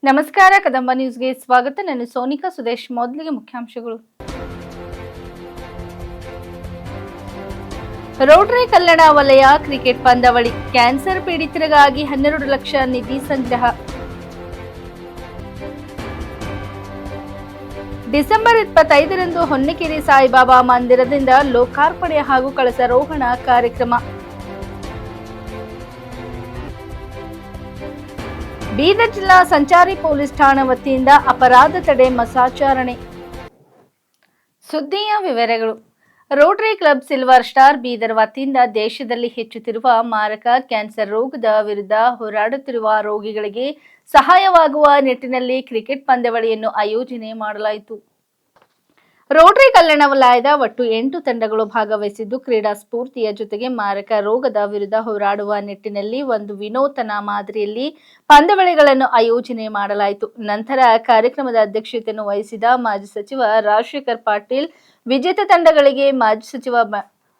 ನಮಸ್ಕಾರ, ಕದಂಬ ನ್ಯೂಸ್ಗೆ ಸ್ವಾಗತ. ನಾನು ಸೋನಿಕಾ ಸುದೇಶ್. ಮೊದಲಿಗೆ ಮುಖ್ಯಾಂಶಗಳು. ರೋಟರಿ ಕಲ್ಲಡ ವಲಯ ಕ್ರಿಕೆಟ್ ಪಂದ್ಯಾವಳಿ, ಕ್ಯಾನ್ಸರ್ ಪೀಡಿತರಿಗಾಗಿ 12 ಲಕ್ಷ ನಿಧಿ ಸಂಗ್ರಹ. ಡಿಸೆಂಬರ್ 25ರಂದು ಹೊನ್ನೆಕೆರೆ ಸಾಯಿಬಾಬಾ ಮಂದಿರದಿಂದ ಲೋಕಾರ್ಪಣೆ ಹಾಗೂ ಕಳಸಾರೋಹಣ ಕಾರ್ಯಕ್ರಮ. ಬೀದರ್ ಜಿಲ್ಲಾ ಸಂಚಾರಿ ಪೊಲೀಸ್ ಠಾಣಾ ವತಿಯಿಂದ ಅಪರಾಧ ತಡೆ ಮಾಸಾಚರಣೆ. ಸುದ್ದಿಯ ವಿವರಗಳು. Rotary club silver star Bidar ವತಿಯಿಂದ ದೇಶದಲ್ಲಿ ಹೆಚ್ಚುತ್ತಿರುವ ಮಾರಕ ಕ್ಯಾನ್ಸರ್ ರೋಗದ ವಿರುದ್ಧ ಹೋರಾಡುತ್ತಿರುವ ರೋಗಿಗಳಿಗೆ ಸಹಾಯವಾಗುವ ನಿಟ್ಟಿನಲ್ಲಿ ಕ್ರಿಕೆಟ್ ಪಂದ್ಯಾವಳಿಯನ್ನು ಆಯೋಜನೆ ಮಾಡಲಾಯಿತು. ರೋಟರಿ ಕಲ್ಯಾಣ ವಲಯದ ಒಟ್ಟು 8 ತಂಡಗಳು ಭಾಗವಹಿಸಿದ್ದು, ಕ್ರೀಡಾ ಸ್ಫೂರ್ತಿಯ ಜೊತೆಗೆ ಮಾರಕ ರೋಗದ ವಿರುದ್ಧ ಹೋರಾಡುವ ನಿಟ್ಟಿನಲ್ಲಿ ಒಂದು ವಿನೂತನ ಮಾದರಿಯಲ್ಲಿ ಪಂದ್ಯಾವಳಿಗಳನ್ನು ಆಯೋಜನೆ ಮಾಡಲಾಯಿತು. ನಂತರ ಕಾರ್ಯಕ್ರಮದ ಅಧ್ಯಕ್ಷತೆಯನ್ನು ವಹಿಸಿದ ಮಾಜಿ ಸಚಿವ ರಾಜಶೇಖರ್ ಪಾಟೀಲ್ ವಿಜೇತ ತಂಡಗಳಿಗೆ ಮಾಜಿ ಸಚಿವ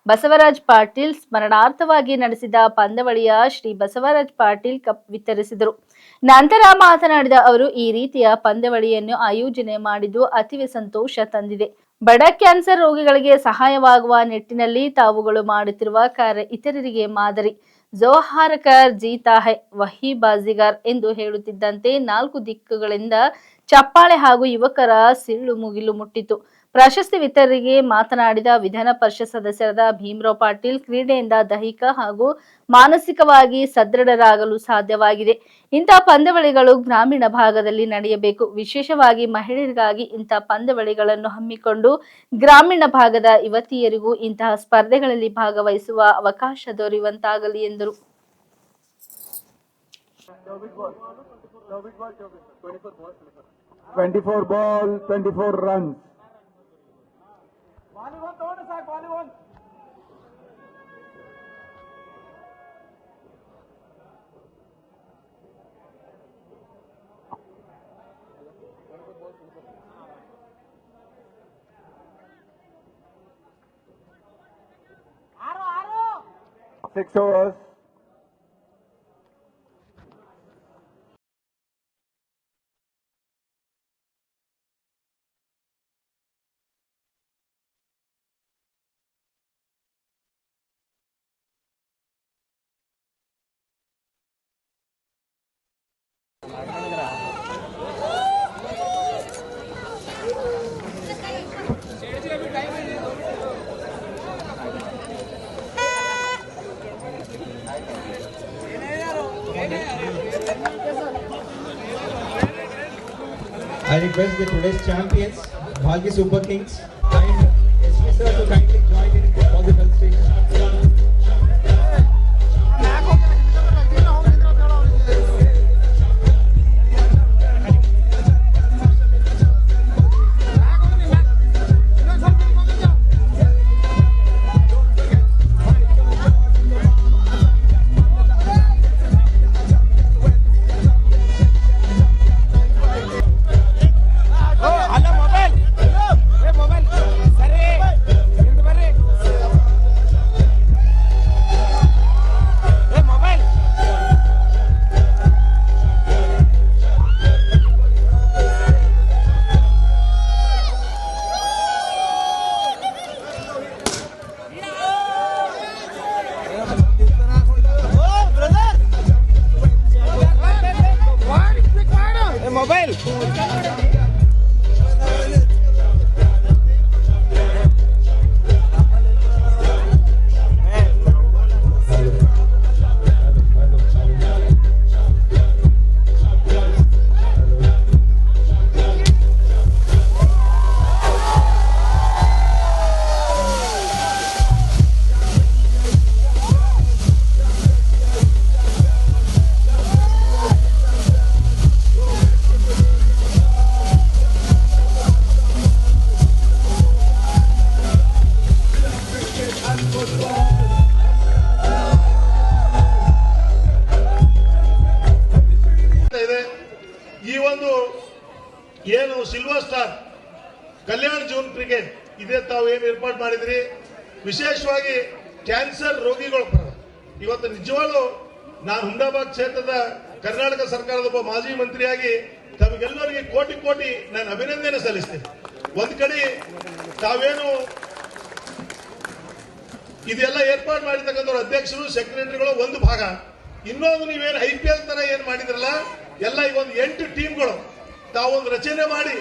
ಬಸವರಾಜ್ ಪಾಟೀಲ್ ಸ್ಮರಣಾರ್ಥವಾಗಿ ನಡೆಸಿದ ಪಂದ್ಯಾವಳಿಯ ಶ್ರೀ ಬಸವರಾಜ್ ಪಾಟೀಲ್ ಕಪ್ ವಿತರಿಸಿದರು. ನಂತರ ಮಾತನಾಡಿದ ಅವರು, ಈ ರೀತಿಯ ಪಂದ್ಯಾವಳಿಯನ್ನು ಆಯೋಜನೆ ಮಾಡಿದ್ದು ಅತೀವ ಸಂತೋಷ ತಂದಿದೆ. ಬಡ ಕ್ಯಾನ್ಸರ್ ರೋಗಿಗಳಿಗೆ ಸಹಾಯವಾಗುವ ನಿಟ್ಟಿನಲ್ಲಿ ತಾವುಗಳು ಮಾಡುತ್ತಿರುವ ಕಾರ್ಯ ಇತರರಿಗೆ ಮಾದರಿ. ಜೋಹಾರಕರ್ ಜೀತಾ ಹೈ, ವಹಿ ಬಾಜಿಗಾರ್ ಎಂದು ಹೇಳುತ್ತಿದ್ದಂತೆ 4 ದಿಕ್ಕುಗಳಿಂದ ಚಪ್ಪಾಳೆ ಹಾಗೂ ಯುವಕರ ಸಿಳ್ಳು ಮುಗಿಲು ಮುಟ್ಟಿತು. ಪ್ರಶಸ್ತಿ ವಿತರಣೆಗೆ ಮಾತನಾಡಿದ ವಿಧಾನ ಪರಿಷತ್ ಸದಸ್ಯರಾದ ಭೀಮರಾವ್ ಪಾಟೀಲ್, ಕ್ರೀಡೆಯಿಂದ ದೈಹಿಕ ಹಾಗೂ ಮಾನಸಿಕವಾಗಿ ಸದೃಢರಾಗಲು ಸಾಧ್ಯವಾಗಿದೆ. ಇಂತಹ ಪಂದ್ಯಾವಳಿಗಳು ಗ್ರಾಮೀಣ ಭಾಗದಲ್ಲಿ ನಡೆಯಬೇಕು. ವಿಶೇಷವಾಗಿ ಮಹಿಳೆಯರಿಗಾಗಿ ಇಂತಹ ಪಂದ್ಯಾವಳಿಗಳನ್ನು ಹಮ್ಮಿಕೊಂಡು ಗ್ರಾಮೀಣ ಭಾಗದ ಯುವತಿಯರಿಗೂ ಇಂತಹ ಸ್ಪರ್ಧೆಗಳಲ್ಲಿ ಭಾಗವಹಿಸುವ ಅವಕಾಶ ದೊರೆಯುವಂತಾಗಲಿ ಎಂದರು. 24 ball, 24 runs. Six overs. I request the today's champions, Bhagi Super Kings, and SV sir to kindly join in for the felicitation. ಏನು ಸಿಲ್ವರ್ ಸ್ಟಾರ್ ಕಲ್ಯಾಣ ಜೂನ್ ಕ್ರಿಕೆಟ್ ಇದೇ ತಾವು ಏನು ಏರ್ಪಾಡು ಮಾಡಿದ್ರಿ. ವಿಶೇಷವಾಗಿ ಕ್ಯಾನ್ಸರ್ ರೋಗಿಗಳು ಇವತ್ತು ನಿಜವಾಗ್ಲೂ ನಾನು ಹುಮ್ನಾಬಾದ್ ಕ್ಷೇತ್ರದ ಕರ್ನಾಟಕ ಸರ್ಕಾರದ ಒಬ್ಬ ಮಾಜಿ ಮಂತ್ರಿಯಾಗಿ ತಮಗೆಲ್ಲರಿಗೆ ಕೋಟಿ ಕೋಟಿ ನಾನು ಅಭಿನಂದನೆ ಸಲ್ಲಿಸ್ತೇನೆ. ಒಂದ್ ಕಡೆ ತಾವೇನು ಇದೆಲ್ಲ ಏರ್ಪಾಡು ಮಾಡಿರ್ತಕ್ಕಂಥವ್ರು ಅಧ್ಯಕ್ಷರು ಸೆಕ್ರೆಟರಿಗಳು ಒಂದು ಭಾಗ, ಇನ್ನೊಂದು ನೀವೇನು IPL ತರ ಏನ್ ಮಾಡಿದ್ರಲ್ಲ ಎಲ್ಲ ಈಗ ಒಂದು 8 ಟೀಮ್ಗಳು ತಾವೊಂದು ರಚನೆ ಮಾಡಿ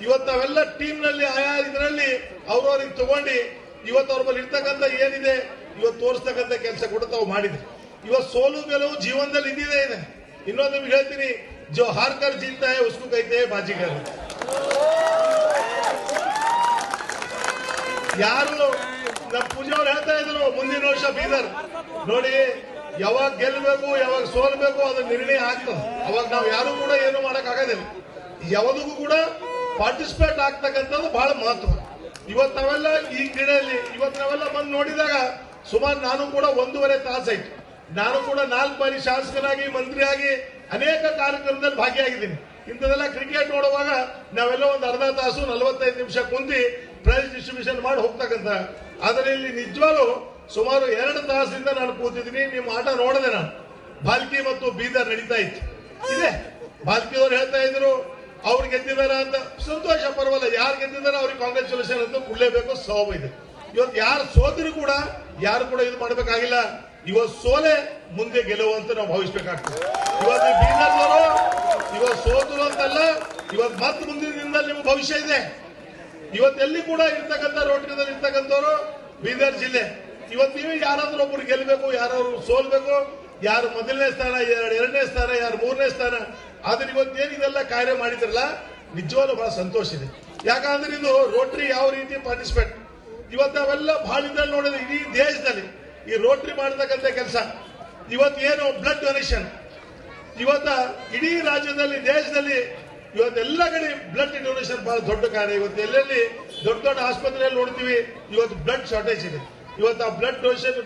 ಇವತ್ತು ನಾವೆಲ್ಲ ಟೀಮ್ ನಲ್ಲಿ ಆಯಾ ಇದರಲ್ಲಿ ಅವ್ರವ್ರಿಗೆ ತಗೊಂಡು ಇವತ್ತು ಅವ್ರ ಬಳಿ ಇರ್ತಕ್ಕಂಥ ಏನಿದೆ ಇವತ್ತು ತೋರಿಸ್ತಕ್ಕಂಥ ಕೆಲಸ ಕೂಡ ತಾವು ಮಾಡಿದ್ರಿ. ಇವತ್ತು ಸೋಲು ಗೆಲುವು ಜೀವನದಲ್ಲಿ ಇದ್ದಿದೆ ಇದೆ. ಇನ್ನೊಂದು ನಿಮ್ಗೆ ಹೇಳ್ತೀನಿ, ಜೋ ಹಾರ್ಕರ್ ಜೀತಾ ಹೈ ಉಸ್ಕು ಕೈತೆ ಬಾಜಿಗರ್. ಯಾರು ನಮ್ಮ ಪೂಜಾ ಅವ್ರು ಹೇಳ್ತಾ ಇದ್ರು ಮುಂದಿನ ವರ್ಷ ಬೀದರ್ ನೋಡಿ, ಯಾವಾಗ ಗೆಲ್ಲಬೇಕು ಯಾವಾಗ ಸೋಲ್ಬೇಕು ಅದು ನಿರ್ಣಯ ಆಗ್ತದೆ. ಅವಾಗ ನಾವು ಯಾರು ಕೂಡ ಏನು ಮಾಡಕ್ ಆಗೋದಿಲ್ಲ. ಯಾವುದಕ್ಕೂ ಕೂಡ ಪಾರ್ಟಿಸಿಪೇಟ್ ಆಗ್ತಕ್ಕಂಥದ್ದು ಬಹಳ ಮಹತ್ವ. ಇವತ್ತು ನಾವೆಲ್ಲ ಈ ಕ್ರೀಡೆಯಲ್ಲಿ ಇವತ್ತು ನಾವೆಲ್ಲ ಬಂದು ನೋಡಿದಾಗ ಸುಮಾರು ನಾನು ಕೂಡ 1.5 ತಾಸಾಯ್ತು. ನಾನು ಕೂಡ 4 ಬಾರಿ ಶಾಸಕನಾಗಿ ಮಂತ್ರಿಯಾಗಿ ಅನೇಕ ಕಾರ್ಯಕ್ರಮದಲ್ಲಿ ಭಾಗಿಯಾಗಿದ್ದೀನಿ. ಇಂಥದೆಲ್ಲ ಕ್ರಿಕೆಟ್ ನೋಡುವಾಗ ನಾವೆಲ್ಲ ಒಂದು ಅರ್ಧ ತಾಸು 45 ನಿಮಿಷ ಕುಂತಿ ಪ್ರೈಸ್ ಡಿಸ್ಟ್ರಿಬ್ಯೂಷನ್ ಮಾಡಿ ಹೋಗ್ತಕ್ಕಂಥ. ಆದರೆ ಇಲ್ಲಿ ನಿಜವಾಗ್ಲೂ ಸುಮಾರು 2 ತಾಸಿಂದ ನಾನು ಕೂತಿದ್ದೀನಿ. ನಿಮ್ಮ ಆಟ ನೋಡಿದೆ ನಾನು. ಬಾಲ್ಕಿ ಮತ್ತು ಬೀದರ್ ನಡೀತಾ ಇತ್ತು. ಇದೆ ಬಾಲ್ಕಿಯವರು ಹೇಳ್ತಾ ಇದ್ರು ಅವ್ರು ಗೆದ್ದಿದಾರ ಅಂತ. ಸಂತೋಷ, ಪರವಲ್ಲ. ಯಾರು ಗೆದ್ದಿದಾರ ಅವ್ರಿಗೆ ಕಾಂಗ್ರೆಚುಲೇಷನ್ ಅಂತ ಕೊಡ್ಲೇಬೇಕು, ಸವಾಬ್ ಇದೆ. ಇವತ್ತು ಯಾರು ಸೋತರು ಕೂಡ ಯಾರು ಕೂಡ ಇದು ಮಾಡಬೇಕಾಗಿಲ್ಲ. ಇವತ್ತು ಸೋಲೆ ಮುಂದೆ ಗೆಲುವು ಅಂತ ನಾವು ಭಾವಿಸಬೇಕಾಗ್ತದೆ. ಇವತ್ತು ಬೀದರ್ದವರು ಇವತ್ತು ಸೋತರು ಅಂತಲ್ಲ, ಇವತ್ತು ಮತ್ತೆ ಮುಂದಿನ ದಿನದಲ್ಲಿ ನಿಮ್ಮ ಭವಿಷ್ಯ ಇದೆ. ಇವತ್ತೆಲ್ಲಿ ಕೂಡ ಇರ್ತಕ್ಕಂಥ ರೋಟರಿದಲ್ಲಿ ಇರ್ತಕ್ಕಂಥವ್ರು ಬೀದರ್ ಜಿಲ್ಲೆ. ಇವತ್ತು ನೀವು ಯಾರಾದ್ರೂ ಒಬ್ರು ಗೆಲ್ಲಬೇಕು, ಯಾರಾದ್ರೂ ಸೋಲ್ಬೇಕು, ಯಾರು ಮೊದಲನೇ ಸ್ಥಾನ, ಯಾರು 2ನೇ ಸ್ಥಾನ, ಯಾರು 3ನೇ ಸ್ಥಾನ. ಆದ್ರೆ ಇವತ್ತೇನು ಇದೆಲ್ಲ ಕಾರ್ಯ ಮಾಡಿದ್ರಲ್ಲ ನಿಜವಾಗ್ಲೂ ಬಹಳ ಸಂತೋಷ ಇದೆ. ಯಾಕಂದ್ರೆ ಇದು ರೋಟರಿ ಯಾವ ರೀತಿ ಪಾರ್ಟಿಸಿಪೇಟ್ ಇವತ್ತು ನಾವೆಲ್ಲ ಬಹಳ ಇದ್ರಲ್ಲಿ ನೋಡಿದ್ರೆ ಇಡೀ ದೇಶದಲ್ಲಿ ಈ ರೋಟರಿ ಮಾಡತಕ್ಕಂಥ ಕೆಲಸ. ಇವತ್ತು ಏನು ಬ್ಲಡ್ ಡೊನೇಷನ್ ಇವತ್ತ ಇಡೀ ರಾಜ್ಯದಲ್ಲಿ ದೇಶದಲ್ಲಿ ಇವತ್ತೆಲ್ಲ ಕಡೆ ಬ್ಲಡ್ ಡೊನೇಷನ್ ಬಹಳ ದೊಡ್ಡ ಕಾರ್ಯ. ಇವತ್ತು ಎಲ್ಲೆಲ್ಲಿ ದೊಡ್ಡ ದೊಡ್ಡ ಆಸ್ಪತ್ರೆಯಲ್ಲಿ ನೋಡ್ತೀವಿ ಇವತ್ತು ಬ್ಲಡ್ ಶಾರ್ಟೇಜ್ ಇದೆ. ಇವತ್ತು ಆ ಬ್ಲಡ್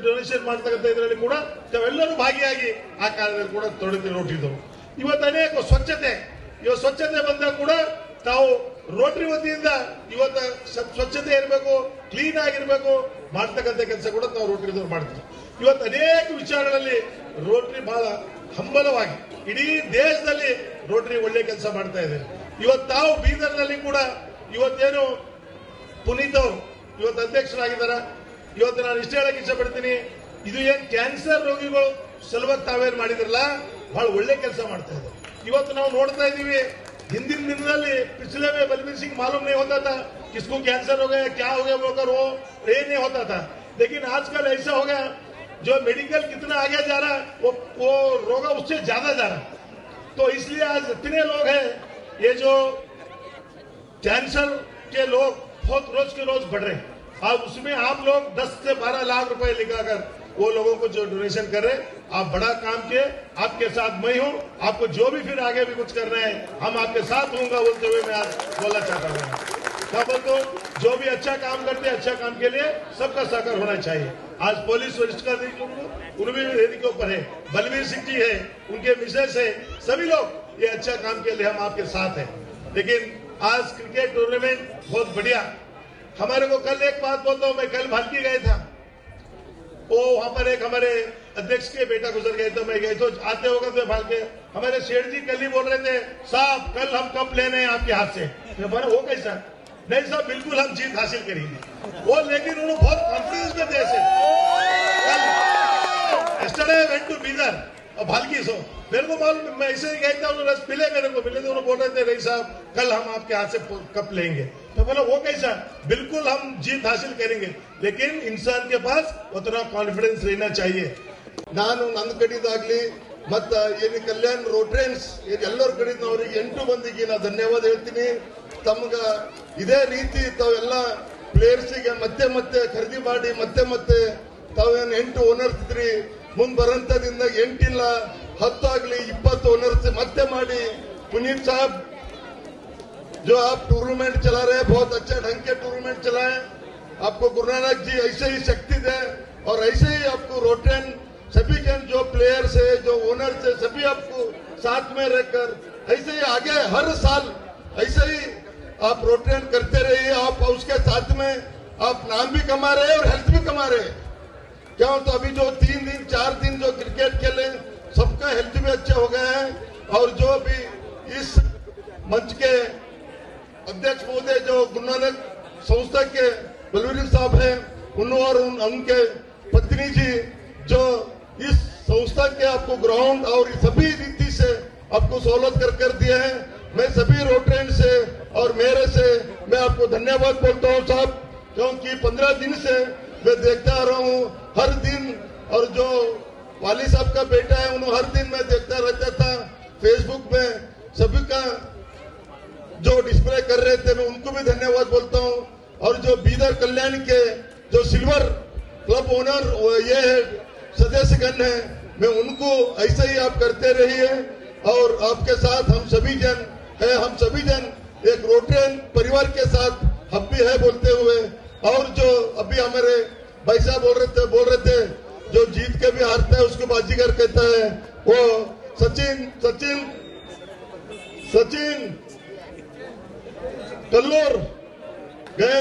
ಡೊನೇಷನ್ ಮಾಡ್ತಕ್ಕಂಥ ಇದರಲ್ಲಿ ಕೂಡ ತಾವೆಲ್ಲರೂ ಭಾಗಿಯಾಗಿ ಆ ಕಾರ್ಯದಲ್ಲಿ ಕೂಡ ತೊಡಗಿದ್ದವು. ಇವತ್ತು ಅನೇಕ ಸ್ವಚ್ಛತೆ, ಇವತ್ತು ಸ್ವಚ್ಛತೆ ಬಂದಾಗ ಕೂಡ ತಾವು ರೋಟರಿ ವತಿಯಿಂದ ಇವತ್ತು ಸ್ವಚ್ಛತೆ ಇರಬೇಕು, ಕ್ಲೀನ್ ಆಗಿರ್ಬೇಕು ಮಾಡ್ತಕ್ಕಂಥ ಕೆಲಸ ಕೂಡ ನಾವು ರೋಟರಿದವ್ರು ಮಾಡ್ತೀವಿ. ಇವತ್ತು ಅನೇಕ ವಿಚಾರಗಳಲ್ಲಿ ರೋಟರಿ ಬಹಳ ಹಂಬಲವಾಗಿ ಇಡೀ ದೇಶದಲ್ಲಿ ರೋಟರಿ ಒಳ್ಳೆ ಕೆಲಸ ಮಾಡ್ತಾ ಇದೆ. ಇವತ್ತು ತಾವು ಬೀದರ್ನಲ್ಲಿ ಕೂಡ ಇವತ್ತೇನು ಪುನೀತ್ ಅವರು ಇವತ್ತು ಅಧ್ಯಕ್ಷರಾಗಿದ್ದಾರೆ. ಇವತ್ತು ನಾನು ಇಷ್ಟ ಹೇಳಕ್ ಇಷ್ಟಪಡ್ತೀನಿ, ಇದು ಏನ್ ಕ್ಯಾನ್ಸರ್ ರೋಗಿಗಳು ಸಲುವಾಗಿ ತಾವೇನ್ ಮಾಡಿದ್ರಲ್ಲ ಬಹಳ ಒಳ್ಳೆ ಕೆಲಸ ಮಾಡ್ತಾ ಇದ್ದಾರೆ. ಇವತ್ತು ನಾವು ನೋಡ್ತಾ ಇದೀವಿ, ಹಿಂದಿನ ದಿನದಲ್ಲಿ पिछले में बलबीर सिंह मालूम नहीं होता था किसको कैंसर हो गया, क्या हो गया, बोलकर वो ये नहीं होता था. लेकिन आजकल ऐसा हो गया, जो मेडिकल कितना आगे जा रहा है वो रोग उससे ज्यादा जा रहा है. तो इसलिए आज इतने लोग हैं, ये जो कैंसर के लोग बहुत रोज के रोज बढ़ रहे हैं. अब उसमें आप लोग 10 से 12 लाख रुपए लिखाकर वो लोगों को जो डोनेशन कर रहे हैं, आप बड़ा काम किए. आपके साथ मैं हूं. आपको जो भी फिर आगे भी कुछ करना है हम आपके साथ होंगे बोलते हुए मैं आज बोलना चाहता हूं. क्या बोलते हो, जो भी अच्छा काम करते हैं अच्छा काम के लिए सबका सहकार होना चाहिए. आज पुलिस वरिष्ठ का उनमें भी के ऊपर है, बलबीर सिंह जी है, उनके मिसेस है, सभी लोग ये अच्छा काम के लिए हम आपके साथ हैं. लेकिन आज क्रिकेट टूर्नामेंट बहुत बढ़िया. हमारे को कल एक बात बोलता हूं, मैं कल भालकी गया था. वो वहां पर एक हमारे अध्यक्ष के बेटा गुजर गए तो मैं गए तो आते होगा तो भालके हमारे शेठ जी कल ही बोल रहे थे, साहब कल हम कप लेने हैं आपके हाथ से. बोले वो कैसा? नहीं साहब बिल्कुल हम जीत हासिल करेंगे. वो लेकिन उन्होंने बहुत कॉन्फिडेंस में थे. yesterday I went to Bidar और भालकी सो मेरे को मालूम, मैं ऐसे ही गया था, उन्होंने मिले मेरे को, मिले तो उन्होंने बोल रहे थे नहीं साहब कल हम आपके हाथ से कप लेंगे. तो बोला वो कैसा? बिल्कुल हम जीत हासिल करेंगे, लेकिन इंसान के पास उतना कॉन्फिडेंस रहना चाहिए. ನಾನು ನನ್ನ ಕಡೆದಾಗ್ಲಿ ಮತ್ತ ಏನು ಕಲ್ಯಾಣ್ ರೋಟ್ರಿಯನ್ಸ್ ಎಲ್ಲರ ಕಡೆದವರಿಗೆ 8 ಮಂದಿಗೆ ನಾನು ಧನ್ಯವಾದ ಹೇಳ್ತೀನಿ. ತಮ್ಗ ಇದೇ ರೀತಿ ತಾವೆಲ್ಲ ಪ್ಲೇಯರ್ಸ್ಗೆ ಮತ್ತೆ ಮತ್ತೆ ಖರೀದಿ ಮಾಡಿ ಮತ್ತೆ ತಾವೇನು 8 ಓನರ್ಸ್ ಇದ್ರಿ, ಮುಂದೆ ಬರಂತದಿಂದ 8 ಇಲ್ಲ 10 ಆಗಲಿ 20 ओनर्स मत्ते माडी. पुनीत साहब जो आप टूर्नामेंट चला रहे हैं बहुत अच्छा ढंग के टूर्नामेंट चलाएं. आपको गुरु नानक जी ऐसे ही शक्ति दे और ऐसे ही आपको रोटेन सभी के जो प्लेयर्स है जो ओनर्स है सभी आपको साथ में रहकर ऐसे ही आगे हर साल ऐसे ही आप रोटेन करते रहिए. आप उसके साथ में आप नाम भी कमा रहे हैं और हेल्थ भी कमा रहे हैं. क्यों तो अभी जो 3 दिन 4 दिन जो क्रिकेट खेले सबका हेल्थ भी अच्छा हो गया है. और जो भी इस मंच के अध्यक्ष महोदय जो गुरु नानक संस्था के बलवीर साहब हैं, और उनके पत्नी जी जो इस संस्था के आपको ग्राउंड और सभी रीति से आपको सहूलत कर दिए हैं। मैं सभी रोटरेंट से और मेरे से मैं आपको धन्यवाद बोलता हूं साहब, क्योंकि 15 दिन से मैं देखता आ रहा हूं हर दिन, और जो वाली साहब का बेटा है उन्हें हर दिन मैं देखता रहता था फेसबुक में, सभी का जो डिस्प्ले कर रहे थे, मैं उनको भी धन्यवाद बोलता हूं। और जो बीदर कल्याण के जो सिल्वर क्लब ओनर ये है सदस्यगण है, मैं उनको ऐसे ही आप करते रहिए, और आपके साथ हम सभी जन है, हम सभी जन एक रोटरियन परिवार के साथ हम भी है बोलते हुए। और जो अभी हमारे भाई साहब बोल रहे थे जो जीत के भी हारता है उसको बाजीगर कहता है, वो सचिन कल्लोर गए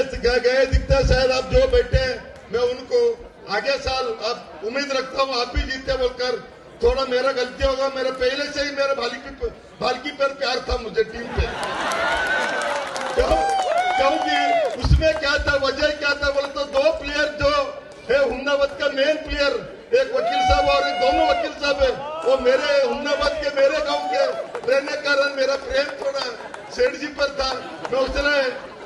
दिखता है शायद, आप जो बैठे हैं, मैं उनको आगे साल आप उम्मीद रखता हूँ आप भी जीते बोलकर। थोड़ा मेरा गलती होगा, मेरे पहले से ही मेरा भालकी पर प्यार था मुझे टीम पे, क्योंकि उसमें क्या था, वजह क्या था बोले तो 2 प्लेयर जो है हुन्नाबाद का मेन प्लेयर, एक वकील साहब और एक दोनों वकील साहब है, वो मेरे हुन्नाबाद के मेरे गांव के रहने के कारण मेरा प्रेम थोड़ा सेठ जी पर था। मैं उसने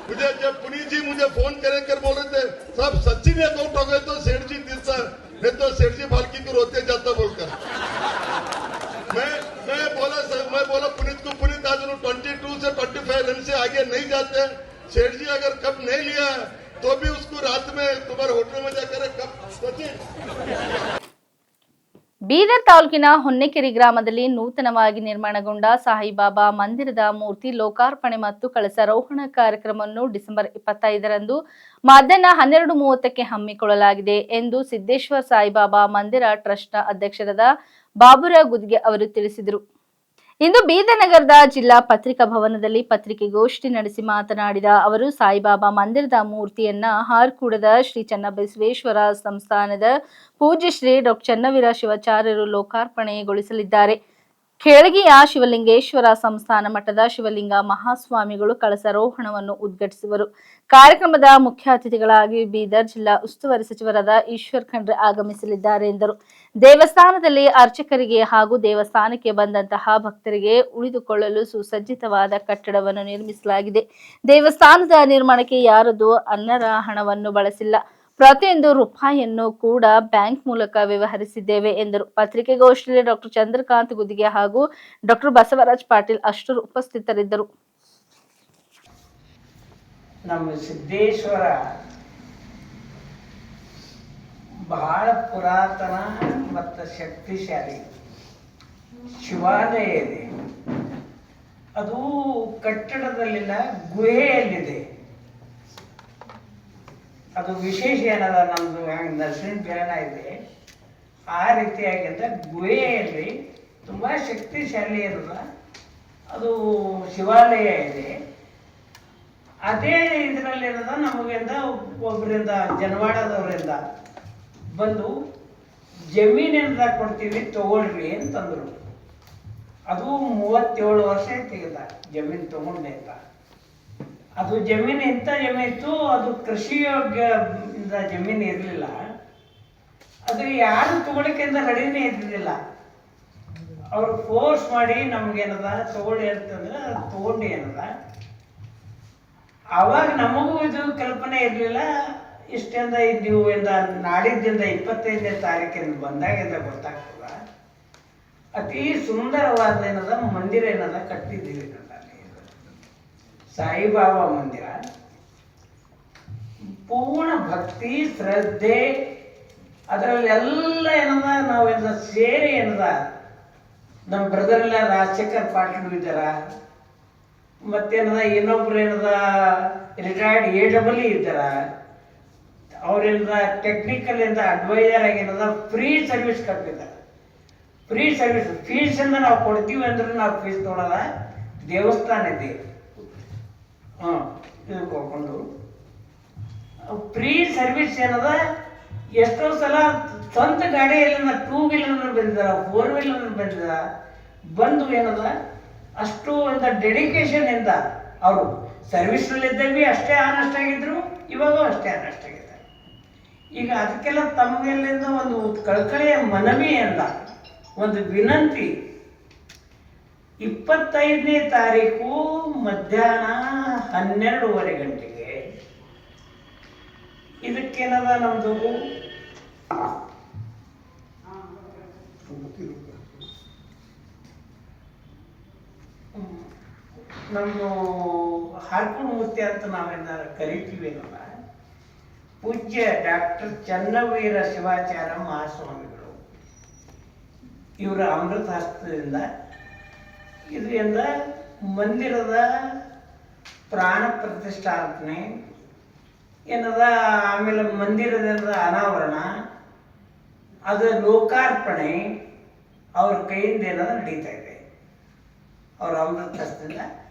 मुझे जब पुनीत जी मुझे फोन कर बोल रहे थे साहब सचिन एक आउट हो गए तो सेठ जी दिलता, नहीं तो सेठ जी फाल्की को रोते जाता बोलकर। मैं बोला पुनीत को, पुनीत आज 22 से 25 रन से आगे नहीं जाते, सेठ जी अगर कप नहीं लिया तो भी उसको रात में तुम्हारे होटल में जाकर कप सचिन। ಬೀದರ್ ತಾಲೂಕಿನ ಹೊನ್ನೆಕೆರೆ ಗ್ರಾಮದಲ್ಲಿ ನೂತನವಾಗಿ ನಿರ್ಮಾಣಗೊಂಡ ಸಾಯಿಬಾಬಾ ಮಂದಿರದ ಮೂರ್ತಿ ಲೋಕಾರ್ಪಣೆ ಮತ್ತು ಕಳಸಾರೋಹಣ ಕಾರ್ಯಕ್ರಮವನ್ನು ಡಿಸೆಂಬರ್ 25ರಂದು ಮಧ್ಯಾಹ್ನ 12:30ಕ್ಕೆ ಹಮ್ಮಿಕೊಳ್ಳಲಾಗಿದೆ ಎಂದು ಸಿದ್ದೇಶ್ವರ ಸಾಯಿಬಾಬಾ ಮಂದಿರ ಟ್ರಸ್ಟ್ನ ಅಧ್ಯಕ್ಷರಾದ ಬಾಬುರಾವ್ ಗುದ್ಗೆ ಅವರು ತಿಳಿಸಿದರು. ಇಂದು ಬೀದರ್ ನಗರದ ಜಿಲ್ಲಾ ಪತ್ರಿಕಾ ಭವನದಲ್ಲಿ ಪತ್ರಿಕೆಗೋಷ್ಠಿ ನಡೆಸಿ ಮಾತನಾಡಿದ ಅವರು, ಸಾಯಿಬಾಬಾ ಮಂದಿರದ ಮೂರ್ತಿಯನ್ನ ಹಾರ್ಕೂಡದ ಶ್ರೀ ಚನ್ನಬಸವೇಶ್ವರ ಸಂಸ್ಥಾನದ ಪೂಜ್ಯ ಶ್ರೀ ಡಾ ಚನ್ನವೀರ ಶಿವಾಚಾರ್ಯರು ಲೋಕಾರ್ಪಣೆಗೊಳಿಸಲಿದ್ದಾರೆ. ಖೇಳಗಿಯ ಶಿವಲಿಂಗೇಶ್ವರ ಸಂಸ್ಥಾನ ಮಠದ ಶಿವಲಿಂಗ ಮಹಾಸ್ವಾಮಿಗಳು ಕಳಸಾರೋಹಣವನ್ನು ಉದ್ಘಾಟಿಸುವರು. ಕಾರ್ಯಕ್ರಮದ ಮುಖ್ಯ ಅತಿಥಿಗಳಾಗಿ ಬೀದರ್ ಜಿಲ್ಲಾ ಉಸ್ತುವಾರಿ ಸಚಿವರಾದ ಈಶ್ವರ್ ಖಂಡ್ರೆ ಆಗಮಿಸಲಿದ್ದಾರೆ ಎಂದರು. ದೇವಸ್ಥಾನದಲ್ಲಿ ಅರ್ಚಕರಿಗೆ ಹಾಗೂ ದೇವಸ್ಥಾನಕ್ಕೆ ಬಂದಂತಹ ಭಕ್ತರಿಗೆ ಉಳಿದುಕೊಳ್ಳಲು ಸುಸಜ್ಜಿತವಾದ ಕಟ್ಟಡವನ್ನು ನಿರ್ಮಿಸಲಾಗಿದೆ. ದೇವಸ್ಥಾನದ ನಿರ್ಮಾಣಕ್ಕೆ ಯಾರದು ಅನ್ನರ ಹಣವನ್ನು ಬಳಸಿಲ್ಲ, ಪ್ರತಿಯೊಂದು ರೂಪಾಯಿಯನ್ನು ಕೂಡ ಬ್ಯಾಂಕ್ ಮೂಲಕ ವ್ಯವಹರಿಸಿದ್ದೇವೆ ಎಂದರು. ಪತ್ರಿಕೆಗೋಷ್ಠಿಯಲ್ಲಿ ಡಾಕ್ಟರ್ ಚಂದ್ರಕಾಂತ್ ಗುದಿಗೆ ಹಾಗೂ ಡಾಕ್ಟರ್ ಬಸವರಾಜ್ ಪಾಟೀಲ್ ಅಷ್ಟರು ಉಪಸ್ಥಿತರಿದ್ದರು. ನಮ್ಮ ಸಿದ್ದೇಶ್ವರ ಬಹಳ ಪುರಾತನ ಮತ್ತು ಶಕ್ತಿಶಾಲಿ ಶಿವಾಲಯ ಇದೆ. ಅದು ಕಟ್ಟಡದಲ್ಲಿಲ್ಲ, ಗುಹೆಯಲ್ಲಿದೆ. ಅದು ವಿಶೇಷ ಏನದ, ನಮ್ಮದು ಹೆಂಗೆ ನರಸಿಂಹ ಧ್ಯಾನ ಇದೆ ಆ ರೀತಿಯಾಗಿಂದ ಗುಹೆಯಲ್ಲಿ ತುಂಬ ಶಕ್ತಿಶಾಲಿ ಇರೋದ ಅದು ಶಿವಾಲಯ ಇದೆ. ಅದೇ ಇದರಲ್ಲಿರೋದ ನಮಗಿಂದ ಒಬ್ಬರಿಂದ ಜನವಾಡದವರಿಂದ ಬಂದು ಜಮೀನಿಂದ ಕೊಡ್ತೀವಿ ತಗೊಳ್ರಿ ಅಂತಂದರು. ಅದು 37 ವರ್ಷ ತೆಗೆದ ಜಮೀನು ತಗೊಂಡೆ ಅಂತ. ಅದು ಜಮೀನು ಇಂಥ ಜಮೀನಿತ್ತು, ಅದು ಕೃಷಿ ಯೋಗ್ಯ ಜಮೀನು ಇರಲಿಲ್ಲ. ಅದು ಯಾರು ತಗೊಳಿಕೆಂದ ರೆಡಿನೇ ಇದ್ದಿದ್ದಿಲ್ಲ. ಅವ್ರು ಫೋರ್ಸ್ ಮಾಡಿ ನಮ್ಗೇನದ ತಗೊಳ್ಳಿ ಅಂತಂದ್ರೆ ಅದು ತಗೊಂಡು ಏನದ. ಆವಾಗ ನಮಗೂ ಇದು ಕಲ್ಪನೆ ಇರಲಿಲ್ಲ. ಇಷ್ಟೆಂದ ನೀವು ಇಂದ ನಾಡಿದ್ದಿಂದ 25ನೇ ತಾರೀಕಿಂದ ಬಂದಾಗಿಂದ ಗೊತ್ತಾಗ್ತದ. ಅತಿ ಸುಂದರವಾದ ಏನದ ಮಂದಿರ ಏನದ ಕಟ್ಟಿದ್ದೀವಿ. ಸಾಯಿಬಾಬಾ ಮಂದಿರ ಪೂರ್ಣ ಭಕ್ತಿ ಶ್ರದ್ಧೆ ಅದರಲ್ಲಿ ಎಲ್ಲ ಏನದ ನಾವೆಲ್ಲ ಸೇರಿ ಏನದ. ನಮ್ಮ ಬ್ರದರ್ ಎಲ್ಲ ರಾಜಶೇಖರ್ ಪಾಟೀಲ್ ಇದ್ದಾರ, ಮತ್ತೇನದ ಇನ್ನೊಬ್ರು ಏನದ ರಿಟೈರ್ಡ್ AEE ಇದ್ದಾರ. ಅವ್ರೇನದ ಟೆಕ್ನಿಕಲ್ ಇಂದ ಅಡ್ವೈಸರ್ ಆಗಿ ಏನದ ಫ್ರೀ ಸರ್ವಿಸ್ ಕಟ್ಟಿದ್ದಾರೆ. ಫ್ರೀ ಸರ್ವಿಸ್ ಫೀಸಿಂದ ನಾವು ಕೊಡ್ತೀವಿ ಅಂದ್ರೆ ನಾವು ಫೀಸ್ ತೊಗೊಳಲ್ಲ. ದೇವಸ್ಥಾನ ಇದೆ, ತಿಳ್ಕೊಂಡು ಫ್ರೀ ಸರ್ವಿಸ್ ಏನದ. ಎಷ್ಟೋ ಸಲ ಸ್ವಂತ ಗಾಡಿಯಲ್ಲಿ 2 ವೀಲರ್ ಬಂದಿದ್ದಾರೆ, 4 ವೀಲರ್ ಬಂದಿದ್ದಾರೆ. ಬಂದು ಏನದ ಅಷ್ಟು ಒಂದು ಡೆಡಿಕೇಶನಿಂದ ಅವರು ಸರ್ವಿಸ್ನಲ್ಲಿದ್ದಾಗ ಅಷ್ಟೇ ಆನೆಸ್ಟ್ ಆಗಿದ್ರು, ಇವಾಗೂ ಅಷ್ಟೇ ಆನೆಸ್ಟ್ ಆಗಿದ್ದಾರೆ. ಈಗ ಅದಕ್ಕೆಲ್ಲ ತಮಗೆಲ್ಲಿಂದ ಒಂದು ಕಳಕಳಿಯ ಮನವಿಯಿಂದ ಒಂದು ವಿನಂತಿ, 25ನೇ ತಾರೀಕು ಮಧ್ಯಾಹ್ನ 12:30 ಗಂಟೆಗೆ ಇದಕ್ಕೇನದ ನಮ್ಮದು ನಮ್ಮ ಹಾರ್ಕೂಡ್ ಮೂರ್ತಿ ಅಂತ ನಾವೇನಾರು ಕರಿತೀವಿ ಅನ್ನೋಲ್ಲ, ಪೂಜ್ಯ ಡಾಕ್ಟರ್ ಚನ್ನವೀರ ಶಿವಾಚಾರ್ಯ ಮಹಾಸ್ವಾಮಿಗಳು ಇವರ ಅಮೃತ ಹಸ್ತದಿಂದ ಇದರಿಂದ ಮಂದಿರದ ಪ್ರಾಣ ಪ್ರತಿಷ್ಠಾಪನೆ ಏನದ, ಆಮೇಲೆ ಮಂದಿರದ ಅನಾವರಣ, ಅದು ಲೋಕಾರ್ಪಣೆ ಅವ್ರ ಕೈಯಿಂದ ಏನದ ನಡೀತಾ ಇದೆ ಅವ್ರ ಅಮೃತ ಹಸ್ತದಿಂದ.